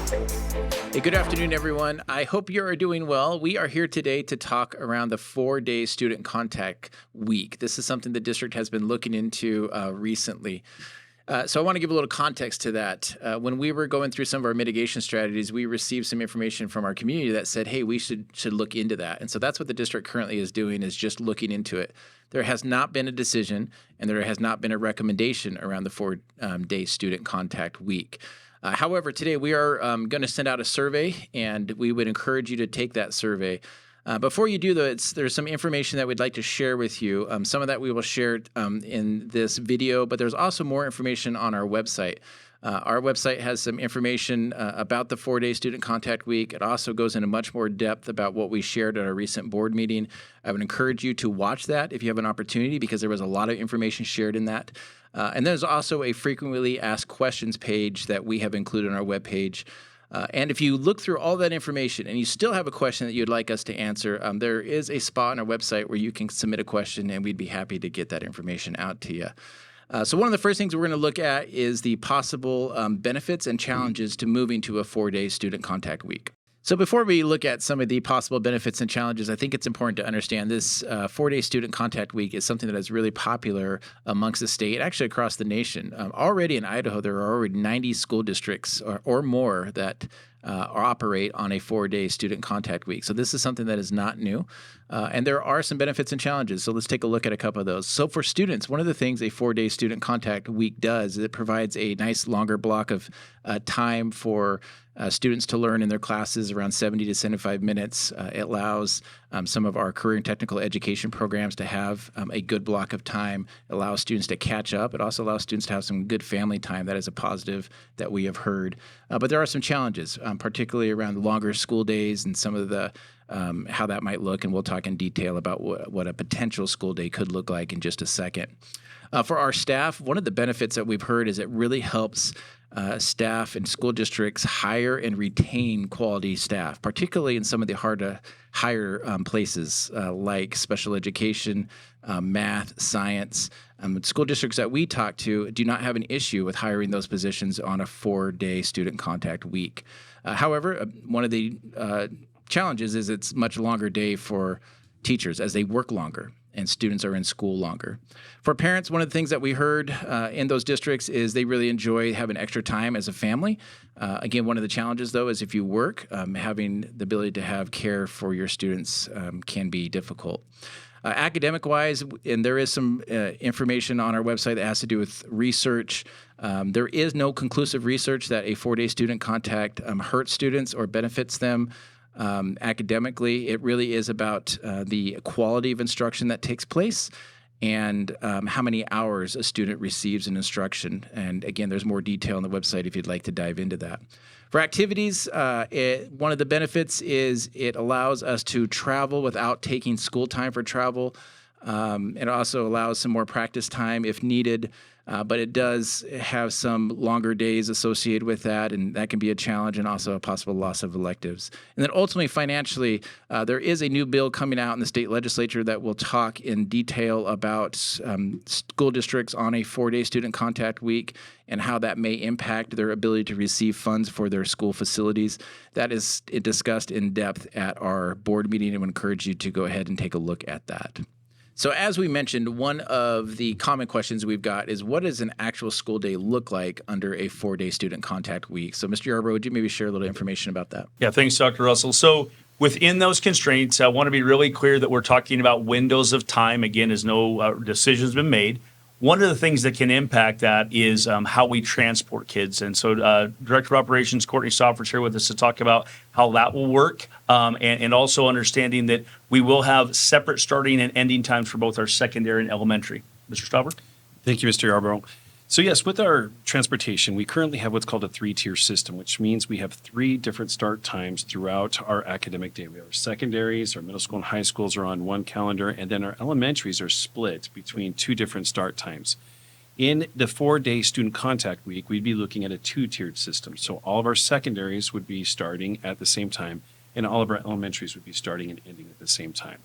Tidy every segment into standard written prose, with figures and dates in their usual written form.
Hey, good afternoon, everyone. I hope you are doing well. We are here today to talk around the 4-day student contact week. This is something the district has been looking into recently. So I want to give a little context to that. When we were going through some of our mitigation strategies, we received some information from our community that said, hey, we should look into that. And so that's what the district currently is doing, is just looking into it. There has not been a decision and there has not been a recommendation around the 4-day student contact week. However, today we are going to send out a survey, and we would encourage you to take that survey. Before you do, though, there's some information that we'd like to share with you. Some of that we will share in this video, but there's also more information on our website. Our website has some information about the 4-day student contact week. It also goes into much more depth about what we shared at our recent board meeting. I would encourage you to watch that if you have an opportunity, because there was a lot of information shared in that. And there's also a frequently asked questions page that we have included on our webpage. And if you look through all that information and you still have a question that you'd like us to answer, there is a spot on our website where you can submit a question, and we'd be happy to get that information out to you. So one of the first things we're going to look at is the possible benefits and challenges to moving to a 4-day student contact week. So before we look at some of the possible benefits and challenges, I think it's important to understand this 4-day student contact week is something that is really popular amongst the state, actually across the nation. Already in Idaho, there are already 90 school districts or more that operate on a 4-day student contact week. So this is something that is not new. And there are some benefits and challenges. So let's take a look at a couple of those. So for students, one of the things a 4-day student contact week does is it provides a nice longer block of time for students to learn in their classes, around 70 to 75 minutes. It allows some of our career and technical education programs to have a good block of time. It allows students to catch up. It also allows students to have some good family time. That is a positive that we have heard. But there are some challenges, particularly around longer school days and some of the how that might look. And we'll talk in detail about what a potential school day could look like in just a second. For our staff, one of the benefits that we've heard is it really helps staff and school districts hire and retain quality staff, particularly in some of the hard to hire places like special education, math, science. School districts that we talk to do not have an issue with hiring those positions on a 4-day student contact week. However, one of the challenges is it's much longer day for teachers as they work longer and students are in school longer. For parents, one of the things that we heard in those districts is they really enjoy having extra time as a family. Again, one of the challenges, though, is if you work, having the ability to have care for your students can be difficult. Academic-wise, and there is some information on our website that has to do with research. There is no conclusive research that a 4-day student contact hurts students or benefits them. Academically, it really is about the quality of instruction that takes place and how many hours a student receives in instruction. And again, there's more detail on the website if you'd like to dive into that. For activities, one of the benefits is it allows us to travel without taking school time for travel. It also allows some more practice time if needed. But it does have some longer days associated with that, and that can be a challenge and also a possible loss of electives. And then ultimately, financially, there is a new bill coming out in the state legislature that will talk in detail about school districts on a 4-day student contact week and how that may impact their ability to receive funds for their school facilities. That is discussed in depth at our board meeting, and I would encourage you to go ahead and take a look at that. So as we mentioned, one of the common questions we've got is what does an actual school day look like under a 4-day student contact week? So Mr. Yarbrough, would you maybe share a little information about that? Yeah, thanks, Dr. Russell. So within those constraints, I want to be really clear that we're talking about windows of time, again, as no decision's been made. One of the things that can impact that is how we transport kids. And so Director of Operations, Courtney Stoffer's here with us to talk about how that will work, and also understanding that we will have separate starting and ending times for both our secondary and elementary. Mr. Stoffer? Thank you, Mr. Yarbrough. So yes, with our transportation, we currently have what's called a 3-tier system, which means we have 3 different start times throughout our academic day. We have our secondaries, our middle school and high schools are on one calendar, and then our elementaries are split between 2 different start times. In the 4-day student contact week, we'd be looking at a 2-tiered system. So all of our secondaries would be starting at the same time, and all of our elementaries would be starting and ending at the same time.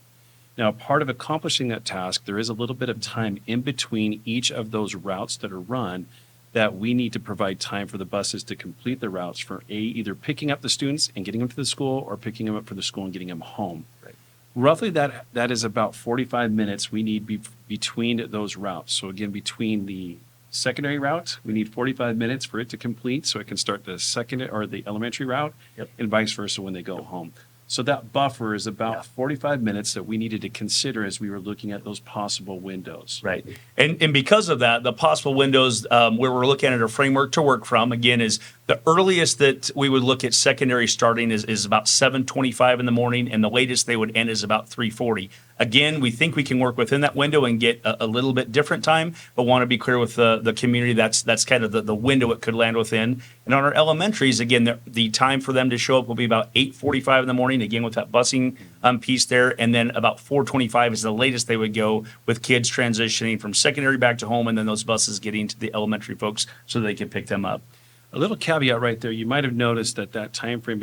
Now, part of accomplishing that task, there is a little bit of time in between each of those routes that are run that we need to provide time for the buses to complete the routes for either picking up the students and getting them to the school or picking them up for the school and getting them home. Right. Roughly that is about 45 minutes we need between those routes. So again, between the secondary route, we need 45 minutes for it to complete so it can start the second or the elementary route. Yep. And vice versa when they go home. So that buffer is about 45 minutes that we needed to consider as we were looking at those possible windows. Right. And because of that, the possible windows where we're looking at a framework to work from, again, is the earliest that we would look at secondary starting is about 7:25 in the morning, and the latest they would end is about 3:40. Again, we think we can work within that window and get a little bit different time, but want to be clear with the community that's kind of the window it could land within. And on our elementaries, again, the time for them to show up will be about 8:45 in the morning, again, with that busing piece there. And then about 4:25 is the latest they would go with kids transitioning from secondary back to home, and then those buses getting to the elementary folks so they can pick them up. A little caveat right there, you might have noticed that time frame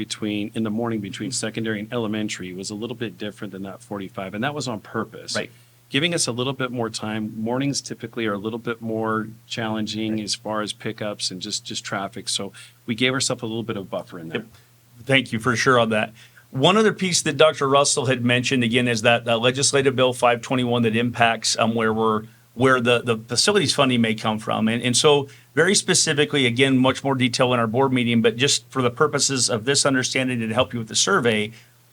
in the morning between secondary and elementary was a little bit different than that 45, and that was on purpose. Right. Giving us a little bit more time. Mornings typically are a little bit more challenging as far as pickups and just traffic. So we gave ourselves a little bit of buffer in there. Yep. Thank you for sure on that. One other piece that Dr. Russell had mentioned, again, is that legislative bill 521 that impacts where the facilities funding may come from. And so very specifically, again, much more detail in our board meeting, but just for the purposes of this understanding and to help you with the survey,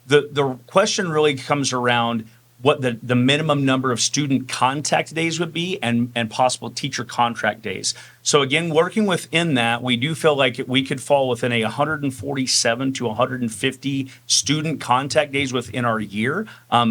the question really comes around what the minimum number of student contact days would be and possible teacher contract days. So again, working within that, we do feel like we could fall within a 147 to 150 student contact days within our year,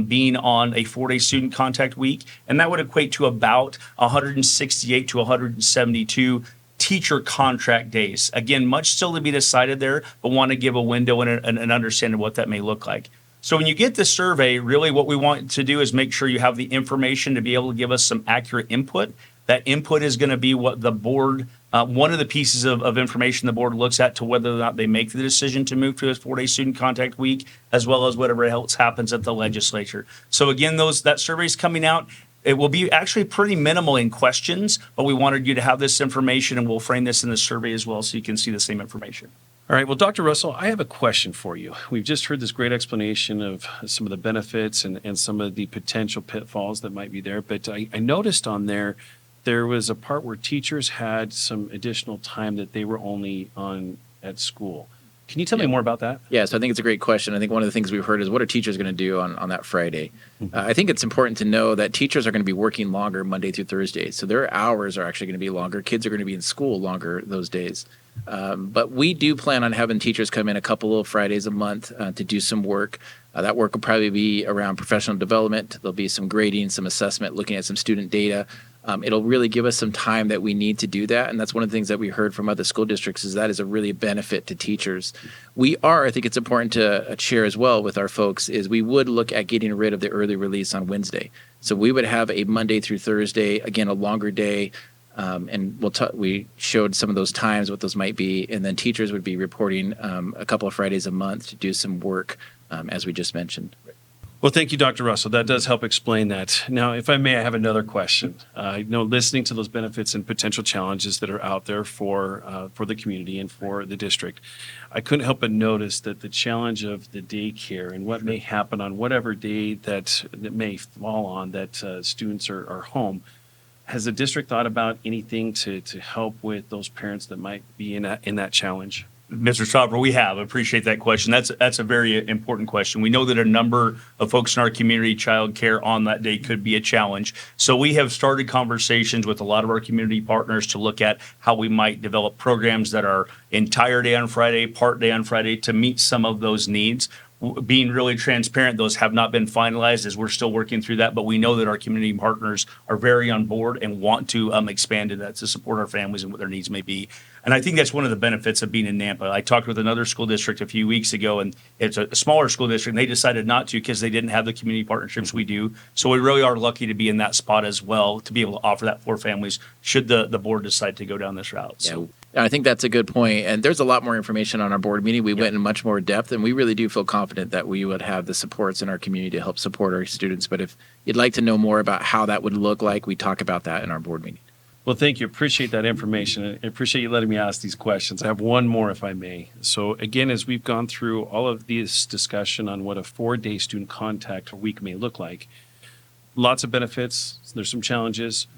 being on a 4-day student contact week. And that would equate to about 168 to 172 teacher contract days. Again, much still to be decided there, but want to give a window and an understanding of what that may look like. So when you get the survey, really what we want to do is make sure you have the information to be able to give us some accurate input. That input is going to be what the board, one of the pieces of information the board looks at to whether or not they make the decision to move to a 4-day student contact week, as well as whatever else happens at the legislature. So again, that survey is coming out. It will be actually pretty minimal in questions, but we wanted you to have this information, and we'll frame this in the survey as well so you can see the same information. All right. Well, Dr. Russell, I have a question for you. We've just heard this great explanation of some of the benefits and some of the potential pitfalls that might be there. But I noticed on there was a part where teachers had some additional time that they were only on at school. Can you tell me more about that? Yeah, so I think it's a great question. I think one of the things we've heard is what are teachers going to do on that Friday? I think it's important to know that teachers are going to be working longer Monday through Thursday. So their hours are actually going to be longer. Kids are going to be in school longer those days. But we do plan on having teachers come in a couple of Fridays a month to do some work. That work will probably be around professional development. There'll be some grading, some assessment, looking at some student data. It'll really give us some time that we need to do that. And that's one of the things that we heard from other school districts is that is a really benefit to teachers. I think it's important to share as well with our folks, is we would look at getting rid of the early release on Wednesday. So we would have a Monday through Thursday, again, a longer day. And we showed some of those times, what those might be. And then teachers would be reporting a couple of Fridays a month to do some work, as we just mentioned. Well, thank you, Dr. Russell. That does help explain that. Now, if I may, I have another question. Listening to those benefits and potential challenges that are out there for the community and for the district, I couldn't help but notice that the challenge of the daycare and what may happen on whatever day that may fall on that students are home. Has the district thought about anything to help with those parents that might be in that challenge? Mr. Stopper, we have. Appreciate that question. That's a very important question. We know that a number of folks in our community, child care on that day could be a challenge. So we have started conversations with a lot of our community partners to look at how we might develop programs that are entire day on Friday, part day on Friday to meet some of those needs. Being really transparent, those have not been finalized as we're still working through that, but we know that our community partners are very on board and want to expand in that to support our families and what their needs may be. And I think that's one of the benefits of being in Nampa. I talked with another school district a few weeks ago, and it's a smaller school district, and they decided not to because they didn't have the community partnerships we do. So we really are lucky to be in that spot as well, to be able to offer that for families should the board decide to go down this route. So. Yeah, I think that's a good point. And there's a lot more information on our board meeting. We went in much more depth, and we really do feel confident that we would have the supports in our community to help support our students. But if you'd like to know more about how that would look like, we talk about that in our board meeting. Well, thank you. Appreciate that information. I appreciate you letting me ask these questions. I have one more, if I may. So, again, as we've gone through all of this discussion on what a 4-day student contact week may look like, lots of benefits, there's some challenges.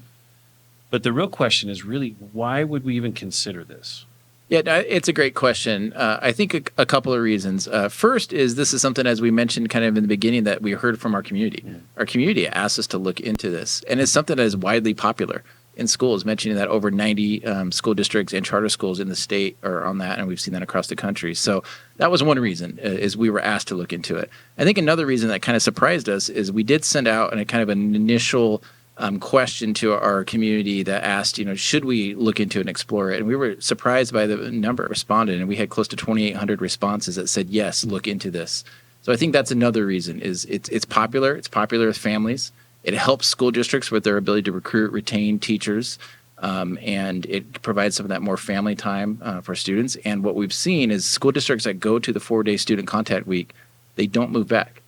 But the real question is really, why would we even consider this? Yeah, no, it's a great question. I think a couple of reasons. First is this is something, as we mentioned kind of in the beginning, that we heard from our community. Our community asked us to look into this, and it's something that is widely popular in schools, mentioning that over 90 school districts and charter schools in the state are on that, and we've seen that across the country. So that was one reason, is we were asked to look into it. I think another reason that kind of surprised us is we did send out a kind of an initial question to our community that asked, should we look into it and explore it? And we were surprised by the number that responded, and we had close to 2,800 responses that said, yes, look into this. So I think that's another reason, is it's popular. It's popular with families. It helps school districts with their ability to recruit, retain teachers, and it provides some of that more family time for students. And what we've seen is school districts that go to the 4-day student contact week, they don't move back.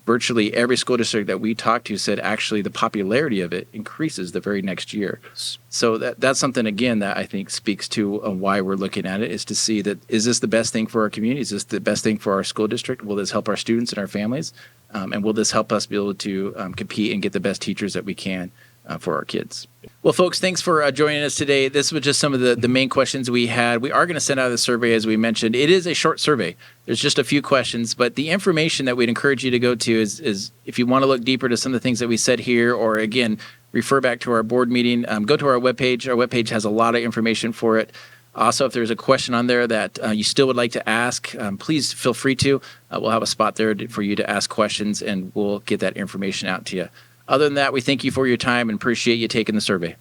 Virtually every school district that we talked to said actually the popularity of it increases the very next year. So that's something, again, that I think speaks to why we're looking at it, is to see that, is this the best thing for our community? Is this the best thing for our school district? Will this help our students and our families? And will this help us be able to compete and get the best teachers that we can for our kids? Well, folks, thanks for joining us today. This was just some of the main questions we had. We are going to send out the survey, as we mentioned. It is a short survey. There's just a few questions, but the information that we'd encourage you to go to is if you want to look deeper to some of the things that we said here, or again, refer back to our board meeting, go to our webpage. Our webpage has a lot of information for it. Also, if there's a question on there that you still would like to ask, please feel free to. We'll have a spot there for you to ask questions, and we'll get that information out to you. Other than that, we thank you for your time and appreciate you taking the survey.